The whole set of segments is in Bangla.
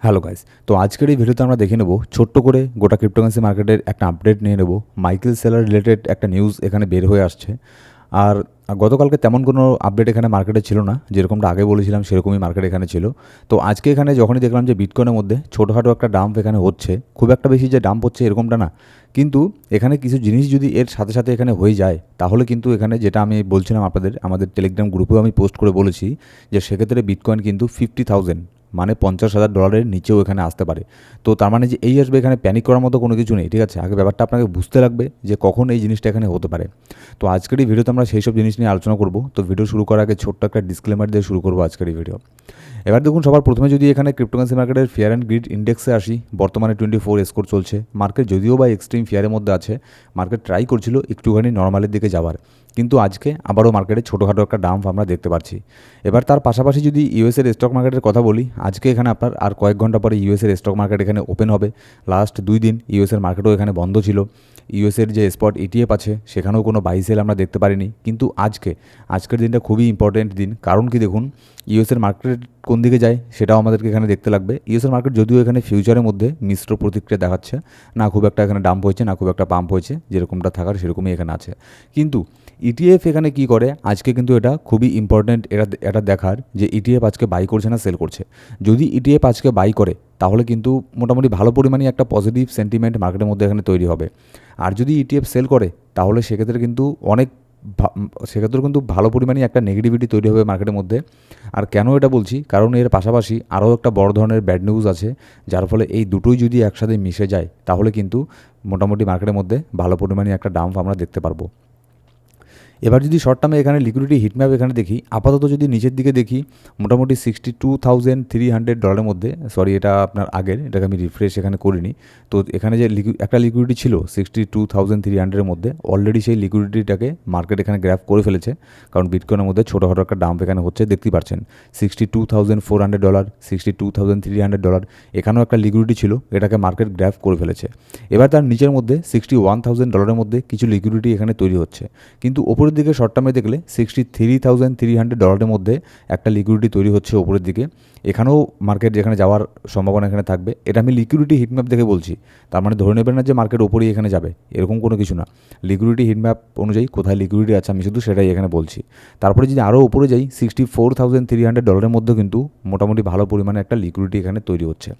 হ্যালো গাইস, তো আজকের এই ভিডিওতে আমরা দেখে নেব ছোট্ট করে গোটা ক্রিপ্টোকারেন্সি মার্কেটের একটা আপডেট নিয়ে নেব। মাইকেল সেলার রিলেটেড একটা নিউজ এখানে বের হয়ে আসছে। আর গতকালকে তেমন কোনো আপডেট এখানে মার্কেটে ছিল না, যেরকমটা আগে বলেছিলাম সেরকমই মার্কেট এখানে ছিল। তো আজকে এখানে যখনই দেখলাম যে বিটকয়েনের মধ্যে ছোটোখাটো একটা ডাম্প এখানে হচ্ছে, খুব একটা বেশি যে ডাম্প হচ্ছে এরকমটা না, কিন্তু এখানে কিছু জিনিস যদি এর সাথে সাথে এখানে হয়ে যায় তাহলে কিন্তু এখানে যেটা আমি বলছিলাম আমাদের টেলিগ্রাম গ্রুপেও আমি পোস্ট করে বলেছি যে সেক্ষেত্রে বিটকয়েন কিন্তু 50,000 মানে $50,000 নিচেও এখানে আসতে পারে। তো তার মানে যে এই আসবে, এখানে প্যানিক করার মতো কোনো কিছু নেই, ঠিক আছে। আগে ব্যাপারটা আপনাকে বুঝতে লাগবে যে কখন এই জিনিসটা এখানে হতে পারে। তো আজকের এই ভিডিওতে আমরা সেই সব জিনিস নিয়ে আলোচনা করব। তো ভিডিও শুরু করার আগে ছোট্ট একটা ডিসক্লেমার দিয়ে শুরু করবো আজকের এই ভিডিও। এবার দেখুন, সবার প্রথমে যদি এখানে ক্রিপ্টোকারেন্সি মার্কেটের ফিয়ার অ্যান্ড গ্রিড ইন্ডেক্সে আসি, বর্তমানে 24 স্কোর চলছে। মার্কেট যদিও বা এক্সট্রিম ফিয়ারের মধ্যে আছে, মার্কেট ট্রাই করছিল একটুখানি নর্মালের দিকে যাওয়ার, কিন্তু আজকে আবারও মার্কেটে ছোটোখাটো একটা ডাম্প আমরা দেখতে পাচ্ছি। এবার তার পাশাপাশি যদি ইউএসের স্টক মার্কেটের কথা বলি, আজকে এখানে আপনার আর কয়েক ঘন্টা পরে ইউএসের স্টক মার্কেট এখানে ওপেন হবে। লাস্ট 2 দিন ইউএসের মার্কেটও এখানে বন্ধ ছিল। ইউএসের যে স্পট ইটিএফ আছে সেখানেও কোনো বাই সেল আমরা দেখতে পারিনি, কিন্তু আজকের দিনটা খুবই ইম্পর্টেন্ট দিন। কারণ কি দেখুন, ইউএসের মার্কেট কোন দিকে যায় সেটাও আমাদেরকে এখানে দেখতে লাগবে। ইউএসের মার্কেট যদিও এখানে ফিউচারের মধ্যে মিশ্র প্রতিক্রিয়া দেখাচ্ছে, না খুব একটা এখানে ডাম্প হয়েছে না খুব একটা পাম্প হয়েছে, যেরকমটা থাকার সেরকমই এখানে আছে। কিন্তু ইটিএফ এখানে কি করে আজকে, কিন্তু এটা খুবই ইম্পর্টেন্ট এটা দেখার যে ইটিএফ আজকে বাই করছে না সেল করছে। যদি ইটিএফ আজকে বাই করে তাহলে কিন্তু মোটামুটি ভালো পরিমাণে একটা পজিটিভ সেন্টিমেন্ট মার্কেটের মধ্যে এখানে তৈরি হবে। আর যদি ইটিএফ সেল করে তাহলে সেক্ষেত্রে কিন্তু ভালো পরিমাণে একটা নেগেটিভিটি তৈরি হবে মার্কেটের মধ্যে। আর কেন এটা বলছি, কারণ এর পাশাপাশি আরও একটা বড় ধরনের ব্যাড নিউজ আছে, যার ফলে এই দুটোই যদি একসাথে মিশে যায় তাহলে কিন্তু মোটামুটি মার্কেটের মধ্যে ভালো পরিমাণে একটা ডাম্প আমরা দেখতে পারবো। এবার যদি শর্ট টার্মে এখানে লিকুইডিটি হিটম্যাপ এখানে দেখি, আপাতত যদি নিচের দিকে দেখি, মোটামুটি $62,300 মধ্যে, সরি এটা আপনার আগের, এটাকে আমি রিফ্রেশ এখানে করিনি। তো এখানে যে একটা লিকুইডিটি ছিল 62,300 মধ্যে, অলরেডি সেই লিকুইডিটিটাকে মার্কেট এখানে গ্র্যাব করে ফেলেছে। কারণ বিটকয়েনের মধ্যে ছোটোখাটো একটা ডাম্প এখানে হচ্ছে, দেখতেই পাচ্ছেন। $62,400, $62,300, এখানেও একটা লিকুইডিটি ছিল, এটাকে মার্কেট গ্র্যাব করে ফেলেছে। এবার তার নিচের মধ্যে $61,000 মধ্যে কিছু লিকুইডিটি এখানে তৈরি হচ্ছে, কিন্তু ওপরের দিকে শর্ট টার্মে দেখলে $63,300 মধ্যে একটা লিকুইডিটি তৈরি হচ্ছে ওপরের দিকে। এখানেও মার্কেট যেখানে যাওয়ার সম্ভাবনা এখানে থাকবে। এটা আমি লিকুইডিটি হিটম্যাপ দেখে বলছি, তার মানে ধরে নেবেন না যে মার্কেট ওপরেই এখানে যাবে, এরকম কোনো কিছু না। লিকুইডিটি হিটম্যাপ অনুযায়ী কোথায় লিকুইডিটি আছে আমি শুধু সেটাই এখানে বলছি। তারপরে যদি আরও উপরে যাই, $64,300 মধ্যেও কিন্তু মোটামুটি ভালো পরিমাণে একটা লিকুইডিটি এখানে তৈরি হচ্ছে।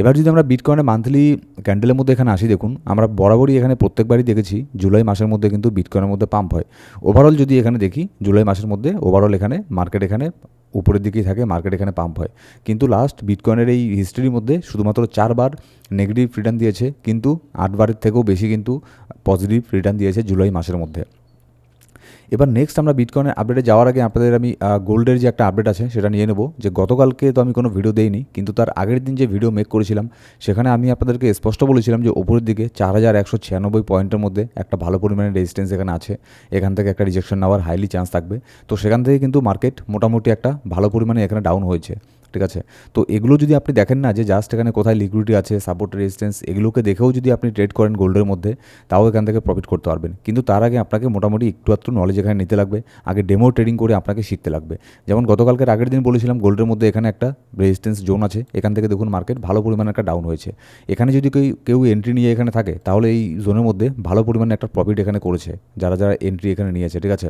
এবার যদি আমরা বিটকয়েনের মান্থলি ক্যান্ডেলের মধ্যে এখানে আসি, দেখুন আমরা বরাবরই এখানে প্রত্যেকবারই দেখেছি জুলাই মাসের মধ্যে কিন্তু বিটকয়েনের মধ্যে পাম্প হয়। ওভারঅল যদি এখানে দেখি জুলাই মাসের মধ্যে ওভারঅল এখানে মার্কেট এখানে উপরের দিকেই থাকে, মার্কেট এখানে পাম্প হয়। কিন্তু লাস্ট বিটকয়েনের এই হিস্ট্রির মধ্যে শুধুমাত্র 4বার নেগেটিভ রিটার্ন দিয়েছে, কিন্তু 8বারের থেকেও বেশি কিন্তু পজিটিভ রিটার্ন দিয়েছে জুলাই মাসের মধ্যে। এবার নেক্সট আমরা বিটকয়েনের আপডেটে যাওয়ার আগে আপনাদের আমি গোল্ডের যে একটা আপডেট আছে সেটা নিয়ে নেব। যে গতকালকে তো আমি কোনো ভিডিও দেইনি, কিন্তু তার আগের দিন যে ভিডিও মেক করেছিলাম সেখানে আমি আপনাদেরকে স্পষ্ট বলেছিলাম যে ওপরের দিকে 4,196 পয়েন্টের মধ্যে একটা ভালো পরিমাণে রেজিস্ট্যান্স এখানে আছে, এখান থেকে একটা রিজেকশন নেওয়ার হাইলি চান্স থাকবে। তো সেখান থেকে কিন্তু মার্কেট মোটামুটি একটা ভালো পরিমাণে এখানে ডাউন হয়েছে, ঠিক আছে। তো এগুলো যদি আপনি দেখেন না যে জাস্ট এখানে কোথায় লিকুইডিটি আছে, সাপোর্ট রেজিস্ট্যান্স, এগুলোকে দেখেও যদি আপনি ট্রেড করেন গোল্ডের মধ্যে, তাও এখান থেকে প্রফিট করতে পারবেন। কিন্তু তার আগে আপনাকে মোটামুটি একটু নলেজ এখানে নিতে লাগবে, আগে ডেমো ট্রেডিং করে আপনাকে শিখতে লাগবে। যেমন গতকালকের আগের দিন বলেছিলাম গোল্ডের মধ্যে এখানে একটা রেজিস্ট্যান্স জোন আছে, এখান থেকে দেখুন মার্কেট ভালো পরিমাণে একটা ডাউন হয়েছে। এখানে যদি কেউ এন্ট্রি নিয়ে এখানে থাকে তাহলে এই জোনের মধ্যে ভালো পরিমাণে একটা প্রফিট এখানে করেছে যারা এন্ট্রি এখানে নিয়েছে, ঠিক আছে।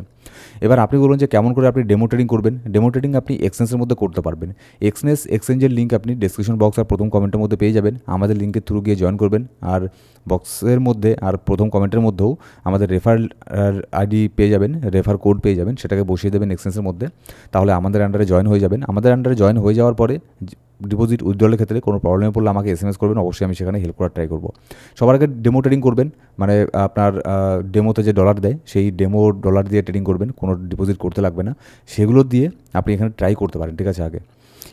এবার আপনি বলুন যে কেমন করে আপনি ডেমো ট্রেডিং করবেন। ডেমো ট্রেডিং আপনি এক্সচেঞ্জের মধ্যে করতে পারবেন। এক্সচেঞ্জের লিঙ্ক আপনি ডেসক্রিপশন বক্স আর প্রথম কমেন্টের মধ্যে পেয়ে যাবেন, আমাদের লিঙ্কের থ্রু গিয়ে জয়েন করবেন। আর বক্সের মধ্যে আর প্রথম কমেন্টের মধ্যেও আমাদের রেফারেল আইডি পেয়ে যাবেন, রেফার কোড পেয়ে যাবেন, সেটাকে বসিয়ে দেবেন এক্সচেঞ্জের মধ্যে, তাহলে আমাদের আন্ডারে জয়েন হয়ে যাবেন। আমাদের আন্ডারে জয়েন হয়ে যাওয়ার পরে ডিপোজিট উইথড্রলের ক্ষেত্রে কোনো প্রবলেমে পড়লে আমাকে এসএমএস করবেন, অবশ্যই আমি সেখানে হেল্প করার ট্রাই করব। সবার আগে ডেমো ট্রেডিং করবেন, মানে আপনার ডেমোতে যে ডলার দেয় সেই ডেমো ডলার দিয়ে ট্রেডিং করবেন, কোনো ডিপোজিট করতে লাগবে না, সেগুলো দিয়ে আপনি এখানে ট্রাই করতে পারেন, ঠিক আছে। আগে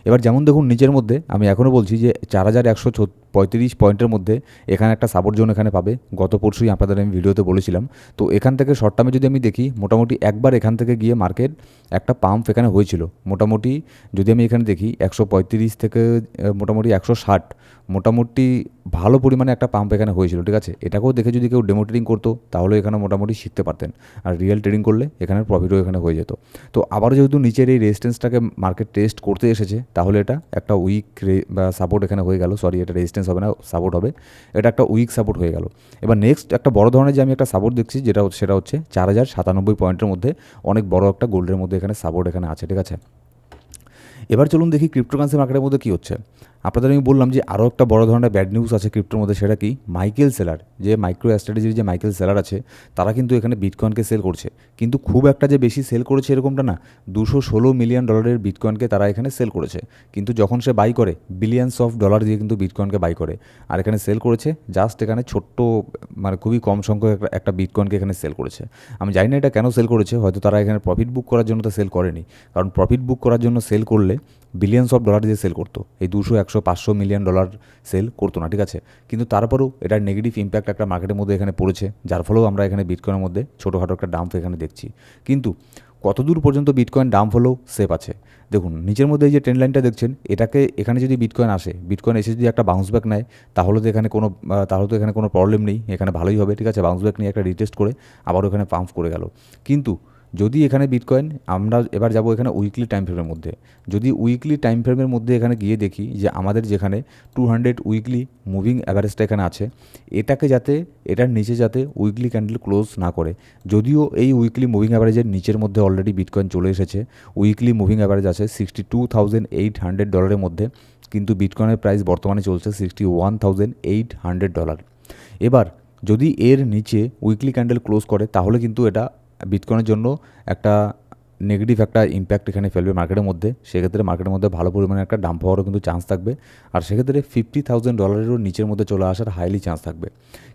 এবার যেমন দেখুন নিচের মধ্যে আমি এখনও বলছি যে 4,135 পয়েন্টের মধ্যে এখানে একটা সাপোর্ট জোন এখানে পাবে, গত পরশুই আপনাদের আমি ভিডিওতে বলেছিলাম। তো এখান থেকে শর্ট টার্মে যদি আমি দেখি, মোটামুটি একবার এখান থেকে গিয়ে মার্কেট একটা পাম্প এখানে হয়েছিল। মোটামুটি যদি আমি এখানে দেখি 135 থেকে মোটামুটি 160, মোটামুটি ভালো পরিমাণে একটা পাম্প এখানে হয়েছিল, ঠিক আছে। এটাকেও দেখে যদি কেউ ডেমো ট্রেডিং করতো তাহলে এখানে মোটামুটি শিখতে পারতেন, আর রিয়েল ট্রেডিং করলে এখানে প্রফিটও এখানে হয়ে যেত। তো আবার যেহেতু নিচের এই রেজিস্ট্যান্সটাকে মার্কেট টেস্ট করতে এসেছে, তাহলে এটা একটা উইক বা সাপোর্ট এখানে হয়ে গেল, সরি এটা রেজিস্ট্যান্স হবে না, সাপোর্ট হবে, এটা একটা উইক সাপোর্ট হয়ে গেল। এবার নেক্সট একটা বড় ধরনের যে আমি একটা সাপোর্ট দেখছি, সেটা হচ্ছে 4097 পয়েন্টের মধ্যে অনেক বড় একটা গোল্ডের মধ্যে এখানে সাপোর্ট এখানে আছে, ঠিক আছে। এবার চলুন দেখি ক্রিপ্টোকারেন্সি মার্কেটের মধ্যে কী হচ্ছে। আপনাদের আমি বললাম যে আরও একটা বড় ধরনের ব্যাড নিউজ আছে ক্রিপ্টোর মধ্যে, সেটা কি, মাইকেল সেলার, যে মাইক্রো স্ট্র্যাটেজির যে মাইকেল সেলার আছে, তারা কিন্তু এখানে বিটকয়েনকে সেল করছে। কিন্তু খুব একটা যে বেশি সেল করেছে এরকমটা না, $216 মিলিয়ন বিটকয়েনকে তারা এখানে সেল করেছে। কিন্তু যখন সে বাই করে, বিলিয়ন্স অফ ডলার দিয়ে কিন্তু বিটকয়েনকে বাই করে, আর এখানে সেল করেছে জাস্ট এখানে ছোট্ট, মানে খুবই কম সংখ্যক একটা বিটকয়েনকে এখানে সেল করেছে। আমি জানি না এটা কেন সেল করেছে, হয়তো তারা এখানে প্রফিট বুক করার জন্য তো সেল করেনি, কারণ প্রফিট বুক করার জন্য সেল করলে বিলিয়ন্স অফ ডলার দিয়ে সেল করতো, এই 200, 100, 500 মিলিয়ন ডলার সেল করতো না, ঠিক আছে। কিন্তু তারপরেও এটার নেগেটিভ ইম্প্যাক্ট একটা মার্কেটের মধ্যে এখানে পড়েছে, যার ফলেও আমরা এখানে বিটকয়েনের মধ্যে ছোটোখাটো একটা ডাম্প এখানে দেখছি। কিন্তু কতদূর পর্যন্ত বিটকয়েন ডাম্প হলেও সেফ আছে, দেখুন নিচের মধ্যে এই যে ট্রেন্ড লাইনটা দেখছেন, এটাকে এখানে যদি বিটকয়েন আসে, বিটকয়েন এসে যদি একটা বাউন্স ব্যাক নেয়, তাহলে তো এখানে কোনো প্রবলেম নেই, এখানে ভালোই হবে, ঠিক আছে। বাউন্স ব্যাক নিয়ে একটা রিটেস্ট করে আবারও এখানে পাম্প করে গেল। কিন্তু যদি এখানে বিটকয়েন, আমরা এবার যাব এখানে উইকলি টাইম ফ্রেমের মধ্যে, যদি উইকলি টাইম ফ্রেমের মধ্যে এখানে গিয়ে দেখি যে আমাদের যেখানে 200 উইকলি মুভিং অ্যাভারেজটা এখানে আছে, এটার নিচে যাতে উইকলি ক্যান্ডেল ক্লোজ না করে, যদিও এই উইকলি মুভিং অ্যাভারেজের নিচের মধ্যে অলরেডি বিটকয়েন চলে এসেছে, উইকলি মুভিং অ্যাভারেজ আছে $62,800 মধ্যে, কিন্তু বিটকয়েনের প্রাইস বর্তমানে চলছে $61,800। এবার যদি এর নিচে উইকলি ক্যান্ডেল ক্লোজ করে, তাহলে কিন্তু এটা বিটকয়েনের জন্য একটা নেগেটিভ একটা ইম্প্যাক্ট এখানে ফেলবে মার্কেটের মধ্যে, সেক্ষেত্রে মার্কেটের মধ্যে ভালো পরিমাণে একটা ডাম্প হওয়ারও কিন্তু চান্স থাকবে, আর সেক্ষেত্রে $50,000 নিচের মধ্যে চলে আসার হাইলি চান্স থাকবে।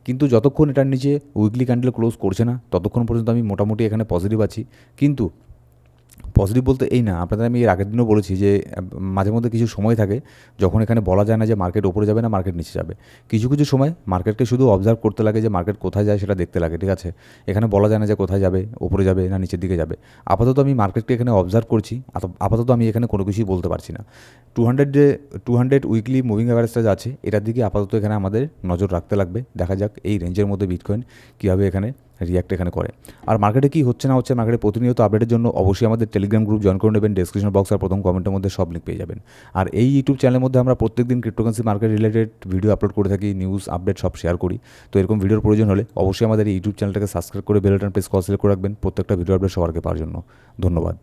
কিন্তু যতক্ষণ এটার নিচে উইকলি ক্যান্ডেল ক্লোজ করছে না, ততক্ষণ পর্যন্ত আমি মোটামুটি এখানে পজিটিভ আছি। কিন্তু পজিটিভ বলতে এই না, আপনাদের আমি এর আগের দিনও বলেছি যে মাঝে মধ্যে কিছু সময় থাকে যখন এখানে বলা যায় না যে মার্কেট ওপরে যাবে না মার্কেট নিচে যাবে। কিছু কিছু সময় মার্কেটকে শুধু অবজার্ভ করতে লাগে, যে মার্কেট কোথায় যায় সেটা দেখতে লাগে, ঠিক আছে। এখানে বলা যায় না যে কোথায় যাবে, ওপরে যাবে না নিচের দিকে যাবে। আপাতত আমি মার্কেটকে এখানে অবজার্ভ করছি, আপাতত আমি এখানে কোনো কিছুই বলতে পারছি না। 200 উইকলি মুভিং অ্যাভারেজটা আছে, এটার দিকে আপাতত এখানে আমাদের নজর রাখতে লাগবে। দেখা যাক এই রেঞ্জের মধ্যে বিটকয়েন কীভাবে এখানে রিয়াক্ট এখানে করে। আর মার্কেটে কী হচ্ছে না হচ্ছে, মার্কেটে প্রতিনিয়ত আপডেটের জন্য অবশ্যই আমাদের টেলিগ্রাম গ্রুপ জয়েন করে নেবেন, ডেসক্রিপশন বক্স আর প্রথম কমেন্টের মধ্যে সব লিঙ্ক পেয়ে যাবেন। আর এই ইউটিউব চ্যানেলের মধ্যে আমরা প্রত্যেকদিন cryptocurrency market related video upload করে থাকি, নিউজ আপডেট সব শেয়ার করি। তো এরকম ভিডিওর প্রয়োজন হলে অবশ্যই আমাদের এই ইউটিউব চ্যানেলটাকে সাবস্ক্রাইব করে বেল বাটন প্রেস করে সিলেক্ট করে রাখবেন প্রত্যেকটা ভিডিও আপডেট সবার আগে পাওয়ার জন্য। ধন্যবাদ।